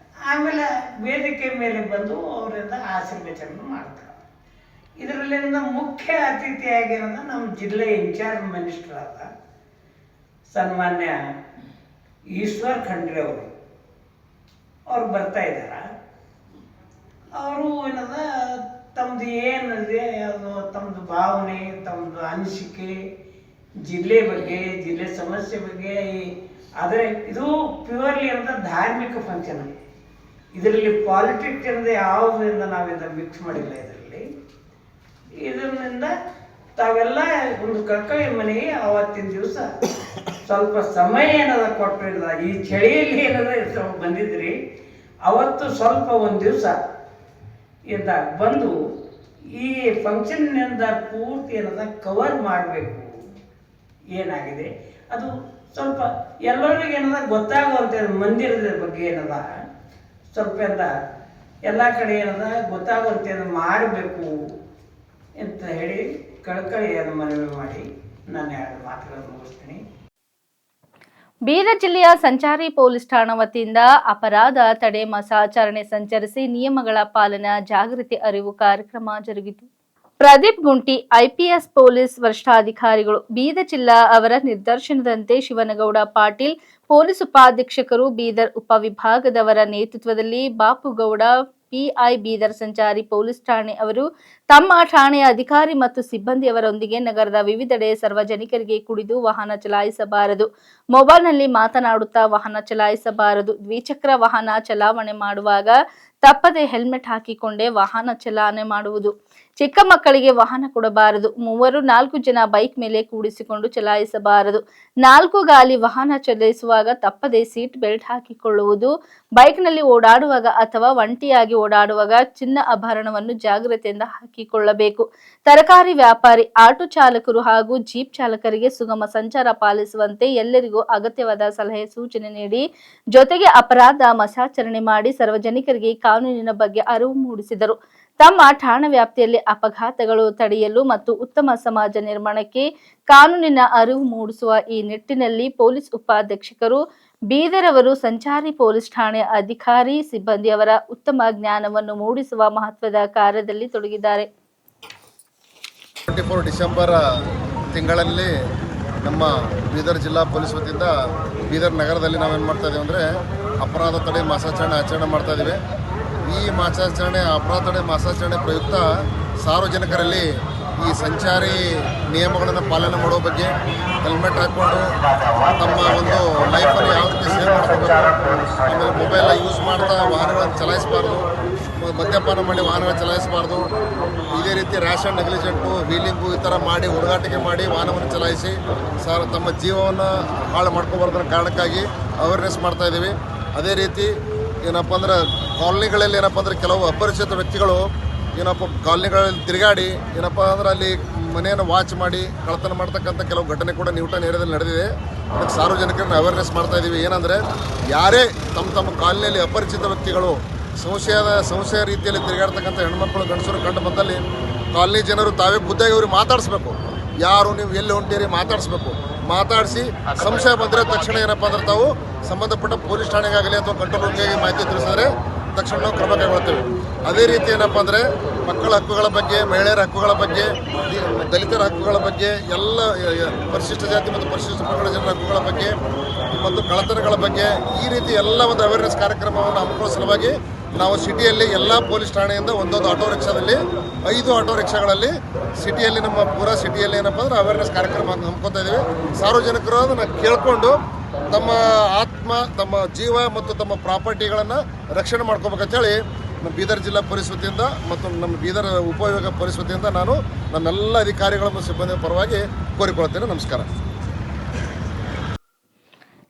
ಆಮೇಲೆ ವೇದಿಕೆ ಮೇಲೆ ಬಂದು ಅವರಿಂದ ಆಶೀರ್ವಚನ ಮಾಡ್ತಾರೆ. ಇದರಲ್ಲಿಂದ ಮುಖ್ಯ ಅತಿಥಿಯಾಗಿರೋದು ನಮ್ಮ ಜಿಲ್ಲೆ ಇನ್ಚಾರ್ಜ್ ಮಿನಿಸ್ಟರ್ ಆದ ಸನ್ಮಾನ್ಯ ಈಶ್ವರ್ ಖಂಡ್ರೆ ಅವ್ರು ಬರ್ತಾ ಇದ್ದಾರೆ. ಅವರು ಏನದ ತಮ್ಮದು ಏನಿದೆ ಅದು ತಮ್ಮದು ಭಾವನೆ, ತಮ್ಮದು ಅನಿಸಿಕೆ ಜಿಲ್ಲೆ ಬಗ್ಗೆ, ಜಿಲ್ಲೆ ಸಮಸ್ಯೆ ಬಗ್ಗೆ. ಆದರೆ ಇದು ಪ್ಯೂರ್ಲಿ ಅಂತ ಧಾರ್ಮಿಕ ಫಂಕ್ಷನ್, ಇದರಲ್ಲಿ ಪಾಲಿಟಿಕ್ಸ್ ಅನ್ನೋದು ಯಾವುದರಿಂದ ನಾವಿಂದ ಮಿಕ್ಸ್ ಮಾಡಿಲ್ಲ. ಇದರಿಂದ ತಾವೆಲ್ಲ ಒಂದು ಕಳಕಳಿ ಮನೆಗೆ ಅವತ್ತಿನ ದಿವಸ ಸ್ವಲ್ಪ ಸಮಯ ಏನದ ಕೊಟ್ಟಿಲ್ಲ, ಈ ಚಳಿಯಲ್ಲಿ ಏನದ ಬಂದಿದ್ರಿ, ಅವತ್ತು ಸ್ವಲ್ಪ ಒಂದು ದಿವಸ ಇಂದ ಬಂದು ಈ ಫಂಕ್ಷನ್ನಿಂದ ಪೂರ್ತಿ ಏನದ ಕವರ್ ಮಾಡಬೇಕು. ಏನಾಗಿದೆ ಅದು ಸ್ವಲ್ಪ ಎಲ್ಲರಿಗೂ ಏನದ ಗೊತ್ತಾಗುವಂಥ ಮಂದಿರದ ಬಗ್ಗೆ ಏನದ ಸ್ವಲ್ಪ ಎಲ್ಲ ಕಡೆ ಏನದ ಗೊತ್ತಾಗುವಂತೆ ಮಾಡಬೇಕು ಅಂತ ಹೇಳಿ ಕಳಕಳಿಯನ್ನು ಮನವಿ ಮಾಡಿ ನಾನು 2 ಮಾತುಗಳನ್ನು ಮುಗಿಸ್ತೀನಿ. ಬೀದರ್ ಜಿಲ್ಲೆಯ ಸಂಚಾರಿ ಪೊಲೀಸ್ ಠಾಣಾ ವತಿಯಿಂದ ಅಪರಾಧ ತಡೆ ಮಾಸಾಚರಣೆ ಸಂಚರಿಸಿ ನಿಯಮಗಳ ಪಾಲನಾ ಜಾಗೃತಿ ಅರಿವು ಕಾರ್ಯಕ್ರಮ ಜರುಗಿತು. ಪ್ರದೀಪ್ ಗುಂಟಿ ಐಪಿಎಸ್ ಪೊಲೀಸ್ ವರಿಷ್ಠಾಧಿಕಾರಿಗಳು ಬೀದರ್ ಜಿಲ್ಲಾ ಅವರ ನಿರ್ದೇಶನದಂತೆ ಶಿವನಗೌಡ ಪಾಟೀಲ್ ಪೊಲೀಸ್ ಉಪಾಧೀಕ್ಷಕರು ಬೀದರ್ ಉಪವಿಭಾಗದವರ ನೇತೃತ್ವದಲ್ಲಿ ಬಾಪುಗೌಡ ಪಿಐ ಬೀದರ್ ಸಂಚಾರಿ ಪೊಲೀಸ್ ಠಾಣೆ ಅವರು ತಮ್ಮ ಠಾಣೆಯ ಅಧಿಕಾರಿ ಮತ್ತು ಸಿಬ್ಬಂದಿಯವರೊಂದಿಗೆ ನಗರದ ವಿವಿಧೆಡೆ ಸಾರ್ವಜನಿಕರಿಗೆ ಕುಡಿದು ವಾಹನ ಚಲಾಯಿಸಬಾರದು, ಮೊಬೈಲ್ನಲ್ಲಿ ಮಾತನಾಡುತ್ತಾ ವಾಹನ ಚಲಾಯಿಸಬಾರದು, ದ್ವಿಚಕ್ರ ವಾಹನ ಚಲಾವಣೆ ಮಾಡುವಾಗ ತಪ್ಪದೆ ಹೆಲ್ಮೆಟ್ ಹಾಕಿಕೊಂಡೇ ವಾಹನ ಚಲಾವಣೆ ಮಾಡುವುದು, ಚಿಕ್ಕ ಮಕ್ಕಳಿಗೆ ವಾಹನ ಕೊಡಬಾರದು, 3-4 ಜನ ಬೈಕ್ ಮೇಲೆ ಕೂಡಿಸಿಕೊಂಡು ಚಲಾಯಿಸಬಾರದು, 4 ಗಾಲಿ ವಾಹನ ಚಲಾಯಿಸುವಾಗ ತಪ್ಪದೆ ಸೀಟ್ ಬೆಲ್ಟ್ ಹಾಕಿಕೊಳ್ಳುವುದು, ಬೈಕ್ನಲ್ಲಿ ಓಡಾಡುವಾಗ ಅಥವಾ ಒಂಟಿಯಾಗಿ ಓಡಾಡುವಾಗ ಚಿನ್ನ ಆಭರಣವನ್ನು ಜಾಗ್ರತೆಯಿಂದ ಹಾಕಿಕೊಳ್ಳಬೇಕು, ತರಕಾರಿ ವ್ಯಾಪಾರಿ, ಆಟೋ ಚಾಲಕರು ಹಾಗೂ ಜೀಪ್ ಚಾಲಕರಿಗೆ ಸುಗಮ ಸಂಚಾರ ಪಾಲಿಸುವಂತೆ ಎಲ್ಲರಿಗೂ ಅಗತ್ಯವಾದ ಸಲಹೆ ಸೂಚನೆ ನೀಡಿ ಜೊತೆಗೆ ಅಪರಾಧ ಮಾಸಾಚರಣೆ ಮಾಡಿ ಸಾರ್ವಜನಿಕರಿಗೆ ಕಾನೂನಿನ ಬಗ್ಗೆ ಅರಿವು ಮೂಡಿಸಿದರು. ತಮ್ಮ ಠಾಣಾ ವ್ಯಾಪ್ತಿಯಲ್ಲಿ ಅಪಘಾತಗಳು ತಡೆಯಲು ಮತ್ತು ಉತ್ತಮ ಸಮಾಜ ನಿರ್ಮಾಣಕ್ಕೆ ಕಾನೂನಿನ ಅರಿವು ಮೂಡಿಸುವ ಈ ನಿಟ್ಟಿನಲ್ಲಿ ಪೊಲೀಸ್ ಉಪಾಧೀಕ್ಷಕರು ಬೀದರ್ ಅವರು ಸಂಚಾರಿ ಪೊಲೀಸ್ ಠಾಣೆಯ ಅಧಿಕಾರಿ ಸಿಬ್ಬಂದಿಯವರ ಉತ್ತಮ ಜ್ಞಾನವನ್ನು ಮೂಡಿಸುವ ಮಹತ್ವದ ಕಾರ್ಯದಲ್ಲಿ ತೊಡಗಿದ್ದಾರೆ. 24 ಡಿಸೆಂಬರ್ ತಿಂಗಳಲ್ಲಿ ನಮ್ಮ ಬೀದರ್ ಜಿಲ್ಲಾ ಪೊಲೀಸ್ ವತಿಯಿಂದ ಬೀದರ್ ನಗರದಲ್ಲಿ ನಾವೇನು ಮಾಡ್ತಾ ಇದ್ದೀವಿ ಅಂದರೆ ಅಪರಾಧ ತಡೆ ಮಾಸಾಚರಣೆ ಆಚರಣೆ ಮಾಡ್ತಾ ಇದ್ದೀವಿ. ಈ ಮಾಸಾಚರಣೆ ಅಪರಾಧ ತಡೆ ಮಾಸಾಚರಣೆ ಪ್ರಯುಕ್ತ ಸಾರ್ವಜನಿಕರಲ್ಲಿ ಈ ಸಂಚಾರಿ ನಿಯಮಗಳನ್ನು ಪಾಲನೆ ಮಾಡೋ ಬಗ್ಗೆ, ಹೆಲ್ಮೆಟ್ ಹಾಕ್ಕೊಂಡು ತಮ್ಮ ಒಂದು ಲೈಫನ್ನು ಯಾವ ರೀತಿ ಸೇವ್ ಮಾಡ್ಕೋಬೇಕು, ಆಮೇಲೆ ಮೊಬೈಲ್ ಯೂಸ್ ಮಾಡ್ತಾ ವಾಹನಗಳನ್ನು ಚಲಾಯಿಸಬಾರ್ದು, ಮದ್ಯಪಾನ ಮಾಡಿ ವಾಹನಗಳನ್ನು ಚಲಾಯಿಸಬಾರ್ದು, ಇದೇ ರೀತಿ ರ್ಯಾಶ್ ಆ್ಯಂಡ್ ನೆಗ್ಲಿಜೆಂಟು, ವೀಲಿಂಗು ಈ ಥರ ಮಾಡಿ ಹುಡುಗಾಟಿಕೆ ಮಾಡಿ ವಾಹನವನ್ನು ಚಲಾಯಿಸಿ ತಮ್ಮ ಜೀವವನ್ನು ಹಾಳು ಮಾಡ್ಕೋಬಾರ್ದು ಅನ್ನೋ ಕಾರಣಕ್ಕಾಗಿ ಅವೇರ್ನೆಸ್ ಮಾಡ್ತಾಯಿದ್ದೀವಿ. ಅದೇ ರೀತಿ ಏನಪ್ಪ ಅಂದ್ರೆ ಕಾಲನಿಗಳಲ್ಲಿ ಏನಪ್ಪ ಅಂದರೆ ಕೆಲವು ಅಪರಿಚಿತ ವ್ಯಕ್ತಿಗಳು ಏನಪ್ಪ ಕಾಲನಿಗಳಲ್ಲಿ ತಿರುಗಾಡಿ ಏನಪ್ಪ ಅಂದ್ರೆ ಅಲ್ಲಿ ಮನೆಯನ್ನು ವಾಚ್ ಮಾಡಿ ಕಳ್ಳತನ ಮಾಡ್ತಕ್ಕಂಥ ಕೆಲವು ಘಟನೆ ಕೂಡ ನ್ಯೂಟನ್ ಏರಿಯಾದಲ್ಲಿ ನಡೆದಿದೆ. ಅದಕ್ಕೆ ಸಾರ್ವಜನಿಕರನ್ನ ಅವೇರ್ನೆಸ್ ಮಾಡ್ತಾ ಇದ್ದೀವಿ. ಏನಂದರೆ ಯಾರೇ ತಮ್ಮ ಕಾಲನಿಯಲ್ಲಿ ಅಪರಿಚಿತ ವ್ಯಕ್ತಿಗಳು ಸಂಶಯ ರೀತಿಯಲ್ಲಿ ತಿರುಗಾಡ್ತಕ್ಕಂಥ ಹೆಣ್ಮಕ್ಳು ಗಂಡಸರು ಕಂಡು ಬಂದಲ್ಲಿ ಕಾಲನಿ ಜನರು ತಾವೇ ಖುದ್ದಾಗಿ ಅವ್ರಿಗೆ ಮಾತಾಡಿಸ್ಬೇಕು. ಯಾರು ನೀವು ಎಲ್ಲಿ ಹೊಂಟೀರಿ ಮಾತಾಡಿಸ್ಬೇಕು. ಮಾತಾಡಿಸಿ ಸಂಶಯ ಬಂದರೆ ತಕ್ಷಣ ಏನಪ್ಪ ಅಂದ್ರೆ ತಾವು ಸಂಬಂಧಪಟ್ಟ ಪೊಲೀಸ್ ಠಾಣೆಗಾಗಲಿ ಅಥವಾ ಕಂಟ್ರೋಲ್ ರೂಮ್ಗೆ ಮಾಹಿತಿ ತಿಳಿಸಿದ್ರೆ ತಕ್ಷಣ ನಾವು ಕ್ರಮ ಕೈಗೊಳ್ತೇವೆ. ಅದೇ ರೀತಿ ಏನಪ್ಪ ಅಂದರೆ ಮಕ್ಕಳ ಹಕ್ಕುಗಳ ಬಗ್ಗೆ, ಮಹಿಳೆಯರ ಹಕ್ಕುಗಳ ಬಗ್ಗೆ, ದಲಿತರ ಹಕ್ಕುಗಳ ಬಗ್ಗೆ, ಎಲ್ಲ ಪರಿಶಿಷ್ಟ ಜಾತಿ ಮತ್ತು ಪರಿಶಿಷ್ಟ ಪಂಗಡ ಜನರ ಹಕ್ಕುಗಳ ಬಗ್ಗೆ ಮತ್ತು ಕಳ್ಳತನಗಳ ಬಗ್ಗೆ ಈ ರೀತಿ ಎಲ್ಲ ಒಂದು ಅವೇರ್ನೆಸ್ ಕಾರ್ಯಕ್ರಮವನ್ನು ಹಮ್ಮಿಕೊಳ್ಳೋ ಸಲುವಾಗಿ ನಾವು ಸಿಟಿಯಲ್ಲಿ ಎಲ್ಲ ಪೊಲೀಸ್ ಠಾಣೆಯಿಂದ ಒಂದೊಂದು ಆಟೋ ರಿಕ್ಷಾದಲ್ಲಿ 5 ಆಟೋ ರಿಕ್ಷಾಗಳಲ್ಲಿ ಸಿಟಿಯಲ್ಲಿ ನಮ್ಮ ಪೂರಾ ಸಿಟಿಯಲ್ಲಿ ಏನಪ್ಪ ಅಂದ್ರೆ ಅವೇರ್ನೆಸ್ ಕಾರ್ಯಕ್ರಮ ಹಮ್ಮಿಕೊತಾ ಇದ್ದೀವಿ. ಸಾರ್ವಜನಿಕರು ಅದನ್ನು ಕೇಳಿಕೊಂಡು ತಮ್ಮ ಆತ್ಮ, ತಮ್ಮ ಜೀವ ಮತ್ತು ತಮ್ಮ ಪ್ರಾಪರ್ಟಿಗಳನ್ನು ರಕ್ಷಣೆ ಮಾಡ್ಕೋಬೇಕಂತೇಳಿ ನಮ್ಮ ಬೀದರ್ ಜಿಲ್ಲಾ ಪೊಲೀಸ್ ವತಿಯಿಂದ ಮತ್ತು ನಮ್ಮ ಬೀದರ್ ಉಪವಿಭಾಗ ಪೊಲೀಸ್ ವತಿಯಿಂದ ನಾನು ನನ್ನೆಲ್ಲ ಅಧಿಕಾರಿಗಳ ಮತ್ತು ಸಿಬ್ಬಂದಿ ಪರವಾಗಿ ಕೋರಿಕೊಳ್ಳುತ್ತೇನೆ. ನಮಸ್ಕಾರ.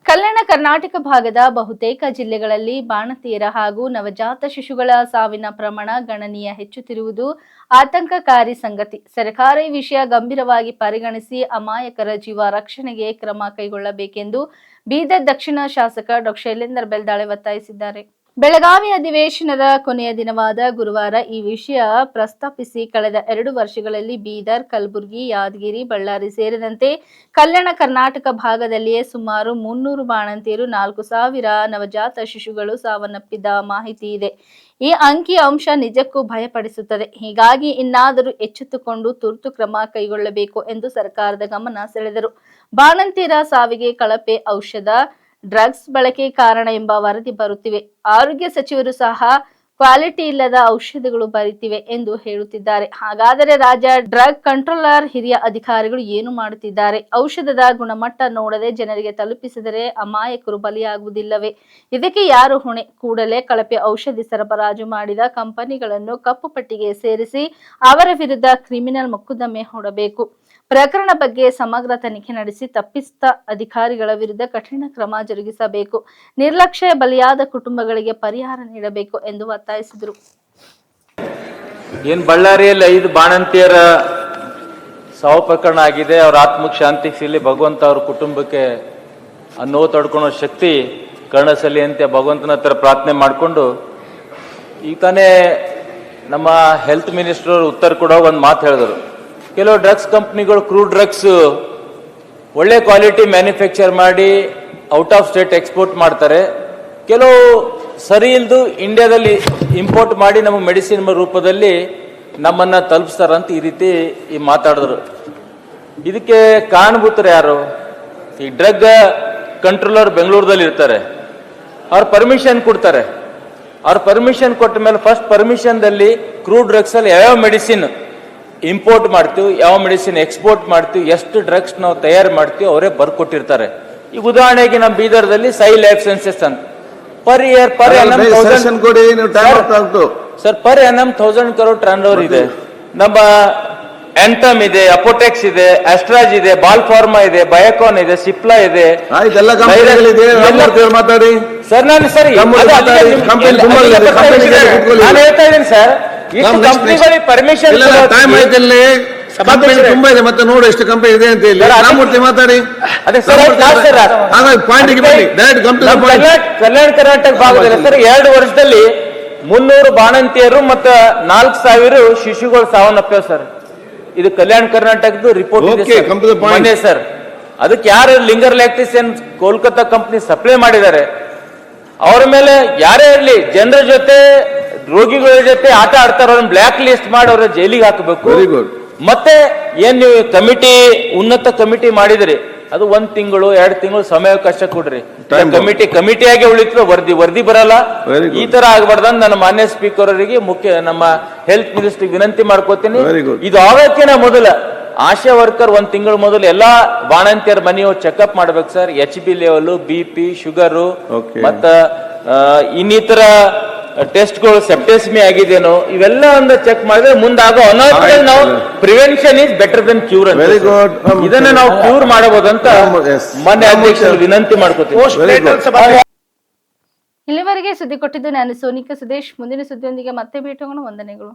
ಕಲ್ಯಾಣ ಕರ್ನಾಟಕ ಭಾಗದ ಬಹುತೇಕ ಜಿಲ್ಲೆಗಳಲ್ಲಿ ಬಾಣಂತಿಯರ ಹಾಗೂ ನವಜಾತ ಶಿಶುಗಳ ಸಾವಿನ ಪ್ರಮಾಣ ಗಣನೀಯ ಹೆಚ್ಚುತ್ತಿರುವುದು ಆತಂಕಕಾರಿ ಸಂಗತಿ. ಸರ್ಕಾರ ಈ ವಿಷಯ ಗಂಭೀರವಾಗಿ ಪರಿಗಣಿಸಿ ಅಮಾಯಕರ ಜೀವ ರಕ್ಷಣೆಗೆ ಕ್ರಮ ಕೈಗೊಳ್ಳಬೇಕೆಂದು ಬೀದರ್ ದಕ್ಷಿಣ ಶಾಸಕ ಡಾ ಶೈಲೇಂದ್ರ ಬೆಲ್ದಾಳೆ ಒತ್ತಾಯಿಸಿದ್ದಾರೆ. ಬೆಳಗಾವಿ ಅಧಿವೇಶನದ ಕೊನೆಯ ದಿನವಾದ ಗುರುವಾರ ಈ ವಿಷಯ ಪ್ರಸ್ತಾಪಿಸಿ ಕಳೆದ 2 ವರ್ಷಗಳಲ್ಲಿ ಬೀದರ್, ಕಲಬುರಗಿ, ಯಾದಗಿರಿ, ಬಳ್ಳಾರಿ ಸೇರಿದಂತೆ ಕಲ್ಯಾಣ ಕರ್ನಾಟಕ ಭಾಗದಲ್ಲಿಯೇ ಸುಮಾರು 300 ಬಾಣಂತಿಯರು, 4,000 ನವಜಾತ ಶಿಶುಗಳು ಸಾವನ್ನಪ್ಪಿದ ಮಾಹಿತಿ ಇದೆ. ಈ ಅಂಕಿ ಅಂಶ ನಿಜಕ್ಕೂ ಭಯಪಡಿಸುತ್ತದೆ. ಹೀಗಾಗಿ ಇನ್ನಾದರೂ ಎಚ್ಚೆತ್ತುಕೊಂಡು ತುರ್ತು ಕ್ರಮ ಕೈಗೊಳ್ಳಬೇಕು ಎಂದು ಸರ್ಕಾರದ ಗಮನ ಸೆಳೆದರು. ಬಾಣಂತಿಯರ ಸಾವಿಗೆ ಕಳಪೆ ಔಷಧ, ಡ್ರಗ್ಸ್ ಬಳಕೆ ಕಾರಣ ಎಂಬ ವರದಿ ಬರುತ್ತಿವೆ. ಆರೋಗ್ಯ ಸಚಿವರು ಸಹ ಕ್ವಾಲಿಟಿ ಇಲ್ಲದ ಔಷಧಗಳು ಬರುತ್ತಿವೆ ಎಂದು ಹೇಳುತ್ತಿದ್ದಾರೆ. ಹಾಗಾದರೆ ರಾಜ್ಯ ಡ್ರಗ್ ಕಂಟ್ರೋಲರ್ ಹಿರಿಯ ಅಧಿಕಾರಿಗಳು ಏನು ಮಾಡುತ್ತಿದ್ದಾರೆ? ಔಷಧದ ಗುಣಮಟ್ಟ ನೋಡದೆ ಜನರಿಗೆ ತಲುಪಿಸಿದರೆ ಅಮಾಯಕರು ಬಲಿಯಾಗುವುದಿಲ್ಲವೇ? ಇದಕ್ಕೆ ಯಾರು ಹೊಣೆ? ಕೂಡಲೇ ಕಳಪೆ ಔಷಧಿ ಸರಬರಾಜು ಮಾಡಿದ ಕಂಪನಿಗಳನ್ನು ಕಪ್ಪು ಪಟ್ಟಿಗೆ ಸೇರಿಸಿ ಅವರ ವಿರುದ್ಧ ಕ್ರಿಮಿನಲ್ ಮೊಕದ್ದಮೆ ಹೂಡಬೇಕು. ಪ್ರಕರಣ ಬಗ್ಗೆ ಸಮಗ್ರ ತನಿಖೆ ನಡೆಸಿ ತಪ್ಪಿತ ಅಧಿಕಾರಿಗಳ ವಿರುದ್ಧ ಕಠಿಣ ಕ್ರಮ ಜರುಗಿಸಬೇಕು. ನಿರ್ಲಕ್ಷ್ಯ ಬಲಿಯಾದ ಕುಟುಂಬಗಳಿಗೆ ಪರಿಹಾರ ನೀಡಬೇಕು ಎಂದು ಒತ್ತಾಯಿಸಿದರು. ಬಳ್ಳಾರಿಯಲ್ಲಿ 5 ಬಾಣಂತಿಯರ ಸಾವು ಪ್ರಕರಣ ಆಗಿದೆ. ಅವರ ಆತ್ಮಕ್ಕೆ ಶಾಂತಿ ಸಿಗಲಿ, ಭಗವಂತ ಅವ್ರ ಕುಟುಂಬಕ್ಕೆ ನೋವು ತಡ್ಕೊಳ್ಳೋ ಶಕ್ತಿ ಕರುಣಿಸಲಿ ಅಂತ ಭಗವಂತನ ಹತ್ರ ಪ್ರಾರ್ಥನೆ ಮಾಡಿಕೊಂಡು, ಈಗ ತಾನೇ ನಮ್ಮ ಹೆಲ್ತ್ ಮಿನಿಸ್ಟರ್ ಉತ್ತರ ಕೊಡೋ ಒಂದು ಮಾತು ಹೇಳಿದರು. ಕೆಲವು ಡ್ರಗ್ಸ್ ಕಂಪ್ನಿಗಳು ಕ್ರೂಡ್ ಡ್ರಗ್ಸ್ ಒಳ್ಳೆ ಕ್ವಾಲಿಟಿ ಮ್ಯಾನುಫ್ಯಾಕ್ಚರ್ ಮಾಡಿ ಔಟ್ ಆಫ್ ಸ್ಟೇಟ್ ಎಕ್ಸ್ಪೋರ್ಟ್ ಮಾಡ್ತಾರೆ. ಕೆಲವು ಸರಿ ಇಲ್ದು ಇಂಡಿಯಾದಲ್ಲಿ ಇಂಪೋರ್ಟ್ ಮಾಡಿ ನಮ್ಮ ಮೆಡಿಸಿನ್ ರೂಪದಲ್ಲಿ ನಮ್ಮನ್ನ ತಲುಪಿಸ್ತಾರಂತ ಈ ರೀತಿ ಮಾತಾಡಿದ್ರು. ಇದಕ್ಕೆ ಕಾರಣಭೂತರು ಯಾರು? ಈ ಡ್ರಗ್ ಕಂಟ್ರೋಲರ್ ಬೆಂಗಳೂರಲ್ಲಿ ಇರ್ತಾರೆ. ಅವ್ರ ಪರ್ಮಿಷನ್ ಕೊಡ್ತಾರೆ. ಅವ್ರ ಪರ್ಮಿಷನ್ ಕೊಟ್ಟ ಮೇಲೆ ಫಸ್ಟ್ ಪರ್ಮಿಷನ್ದಲ್ಲಿ ಕ್ರೂಡ್ ಡ್ರಗ್ಸ್ ಅಲ್ಲಿ ಯಾವ ಮೆಡಿಸಿನ್ ಇಂಪೋರ್ಟ್ ಮಾಡ್ತೀವಿ, ಯಾವ ಮೆಡಿಸಿನ್ ಎಕ್ಸ್ಪೋರ್ಟ್ ಮಾಡ್ತೀವಿ, ಎಷ್ಟು ಡ್ರಗ್ಸ್ ನಾವು ತಯಾರು ಮಾಡ್ತೀವಿ ಅವರೇ ಬರ್ಕೊಟ್ಟಿರ್ತಾರೆ. ಈಗ ಉದಾಹರಣೆಗೆ ನಮ್ಮ ಬೀದರ್ದಲ್ಲಿ ಸೈ ಲೈಫ್ ಸೈನ್ಸಸ್ ಅಂತ per year per annum 1000 crore turn over ಇದೆ. ನಮ್ಮ ಆಂಟಮ್ ಇದೆ, ಅಪೋಟೆಕ್ಸ್ ಇದೆ, ಅಸ್ಟ್ರಾಜ್ ಇದೆ, ಬಾಲ್ ಫಾರ್ಮಾ ಇದೆ, ಬಯೋಕಾನ್ ಇದೆ, ಸಿಪ್ಲಾ ಇದೆ. ಮಾತಾಡಿ ಸರ್, ನಾನು ಸರಿ ನಾನು ಹೇಳ್ತಾ ಇದ್ದೀನಿ ಸರ್, ಕಂಪನಿಗಳಿಗೆ ಪರ್ಮಿಷನ್ ತುಂಬಾ ಇದೆ. ಮತ್ತೆ ನೋಡು ಎಷ್ಟು ಕಂಪನಿ ಇದೆ ಅಂತ ಹೇಳಿ ರಾಮಮೂರ್ತಿ ಮಾತಾಡಿ. ಕಲ್ಯಾಣ ಕರ್ನಾಟಕ ಭಾಗದಲ್ಲಿ ಸರ್ 2 ವರ್ಷದಲ್ಲಿ 300 ಬಾಣಂತಿಯರು ಮತ್ತು 4,000 ಶಿಶುಗಳು ಸಾವನ್ನಪ್ಪಿವೆ ಸರ್. ಇದು ಕಲ್ಯಾಣ ಕರ್ನಾಟಕದ ರಿಪೋರ್ಟ್ ಇದೆ ಸರ್. ಅದಕ್ಕೆ ಯಾರು ಲಿಂಗರ್ ಲ್ಯಾಕ್ಟಿಸಿಯನ್ ಕೋಲ್ಕತ್ತಾ ಕಂಪನಿ ಸಪ್ಲೈ ಮಾಡಿದ್ದಾರೆ, ಅವರ ಮೇಲೆ ಯಾರೇ ಇರಲಿ ಜನರ ಜೊತೆ ರೋಗಿಗಳ ಜೊತೆ ಆಟ ಆಡ್ತಾರ ಅವ್ರನ್ನ ಬ್ಲಾಕ್ ಲಿಸ್ಟ್ ಮಾಡಿ ಅವ್ರ ಜೈಲಿಗೆ ಹಾಕಬೇಕು. ಮತ್ತೆ ಏನ್ ನೀವು ಕಮಿಟಿ, ಉನ್ನತ ಕಮಿಟಿ ಮಾಡಿದ್ರಿ, ಅದು 1 ತಿಂಗಳು 2 ತಿಂಗಳು ಸಮಯಾವಕಾಶ ಕೊಡ್ರಿ. ಕಮಿಟಿಯಾಗಿ ಉಳಿತು, ವರದಿ ಬರಲ್ಲ. ಈ ತರ ಆಗ್ಬಾರ್ದಂತ ನನ್ನ ಮಾನ್ಯ ಸ್ಪೀಕರ್ ಅವರಿಗೆ, ನಮ್ಮ ಹೆಲ್ತ್ ಮಿನಿಸ್ಟರ್ ವಿನಂತಿ ಮಾಡ್ಕೋತೀನಿ. ಇದು ಆಗೋಕ್ಕಿಂತ ಮೊದಲ ಆಶಾ ವರ್ಕರ್ 1 ತಿಂಗಳ ಮೊದಲು ಎಲ್ಲಾ ಬಾಣಂತಿಯರ ಮನೆಯು ಚೆಕ್ಅಪ್ ಮಾಡ್ಬೇಕು sir. HB level, BP, sugar ಮತ್ತ ಇನ್ನಿತರ ಟೆಸ್ಟ್ಗಳು ಸೆಪ್ಟೆಸ್ಮಿ ಆಗಿದೇನೋ ಇವೆಲ್ಲ ಒಂದು ಚೆಕ್ ಮಾಡಿದ್ರೆ ಮುಂದಾಗೋ ಅನಾಹುತಗಳು ನಾವು prevention is better than cure ಅಂತ, ಇದನ್ನ ನಾವು ಕ್ಯೂರ್ ಮಾಡಬಹುದು ಅಂತ ಮಾನ್ಯ ಅಧ್ಯಕ್ಷರು ವಿನಂತಿ ಮಾಡ್ಕೋತೀವಿ. ಇಲ್ಲಿವರೆಗೆ ಸುದ್ದಿ ಕೊಟ್ಟಿದ್ದು ನಾನು ಸೋನಿಕಾ ಸುದೇಶ್. ಮುಂದಿನ ಸುದ್ದಿಯೊಂದಿಗೆ ಮತ್ತೆ ಭೇಟಿಯಾಗೋಣ. ವಂದನೆಗಳು.